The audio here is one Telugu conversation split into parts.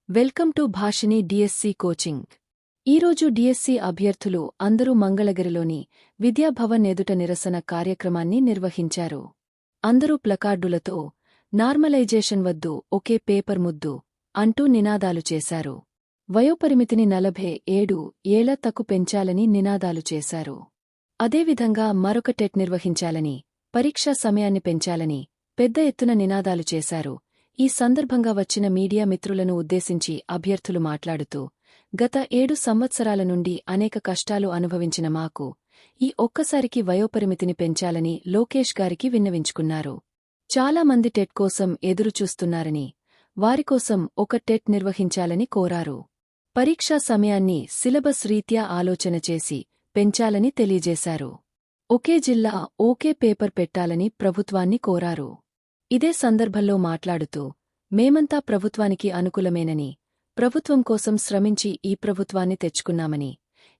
Welcome to భాషిని DSC coaching. ఈరోజు డిఎస్సి అభ్యర్థులు అందరూ మంగళగిరిలోని విద్యాభవన్ ఎదుట నిరసన కార్యక్రమాన్ని నిర్వహించారు. అందరూ ప్లకార్డులతో నార్మలైజేషన్ వద్దు, ఒకే పేపర్ ముద్దు అంటూ నినాదాలు చేశారు. వయోపరిమితిని 47 ఏళ్ల తకు పెంచాలని నినాదాలు చేశారు. అదేవిధంగా మరొక టెట్ నిర్వహించాలని, పరీక్షా సమయాన్ని పెంచాలని పెద్ద ఎత్తున నినాదాలు చేశారు. ఈ సందర్భంగా వచ్చిన మీడియా మిత్రులను ఉద్దేశించి అభ్యర్థులు మాట్లాడుతూ, గత 7 సంవత్సరాల నుండి అనేక కష్టాలు అనుభవించిన మాకు ఈ ఒక్కసారికి వయోపరిమితిని పెంచాలని లోకేష్ గారికి విన్నవించుకున్నారు. చాలామంది టెట్ కోసం ఎదురుచూస్తున్నారని, వారికోసం ఒక టెట్ నిర్వహించాలని కోరారు. పరీక్షా సమయాన్ని సిలబస్ రీత్యా ఆలోచన చేసి పెంచాలని తెలియజేశారు. ఒకే జిల్లా, ఒకే పేపర్ పెట్టాలని ప్రభుత్వాన్ని కోరారు. ఇదే సందర్భంలో మాట్లాడుతూ, మేమంతా ప్రభుత్వానికి అనుకూలమేనని, ప్రభుత్వం కోసం శ్రమించి ఈ ప్రభుత్వాన్ని తెచ్చుకున్నామని,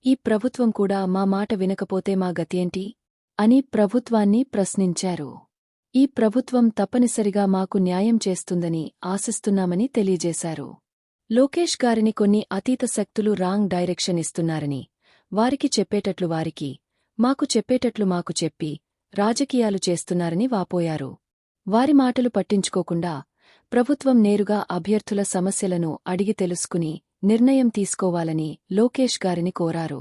ఈ ప్రభుత్వం కూడా మా మాట వినకపోతే మా గతేంటి అని ప్రభుత్వాన్ని ప్రశ్నించారు. ఈ ప్రభుత్వం తప్పనిసరిగా మాకు న్యాయం చేస్తుందని ఆశిస్తున్నామని తెలియజేశారు. లోకేష్ గారిని కొన్ని అతీత శక్తులు రాంగ్ డైరెక్షన్ ఇస్తున్నారని, వారికి చెప్పేటట్లు వారికి, మాకు చెప్పేటట్లు మాకు చెప్పి రాజకీయాలు చేస్తున్నారని వాపోయారు. వారి మాటలు పట్టించుకోకుండా ప్రభుత్వం నేరుగా అభ్యర్థుల సమస్యలను అడిగి తెలుసుకుని నిర్ణయం తీసుకోవాలని లోకేష్ గారిని కోరారు.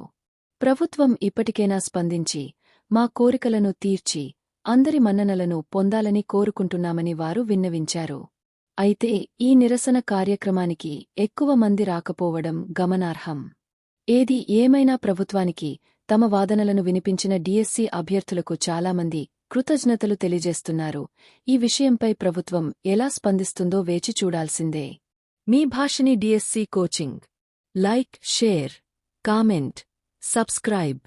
ప్రభుత్వం ఇప్పటికైనా స్పందించి మా కోరికలను తీర్చి అందరి మన్ననలను పొందాలని కోరుకుంటున్నామని వారు విన్నవించారు. అయితే ఈ నిరసన కార్యక్రమానికి ఎక్కువ మంది రాకపోవడం గమనార్హం. ఏది ఏమైనా ప్రభుత్వానికి తమ వాదనలను వినిపించిన డిఎస్సి అభ్యర్థులకు చాలామంది కృతజ్ఞతలు తెలియజేస్తున్నారు. ఈ విషయంపై ప్రభుత్వం ఎలా స్పందిస్తుందో వేచి చూడాల్సిందే. మీ Bhashini DSC coaching. Like, share, comment, subscribe.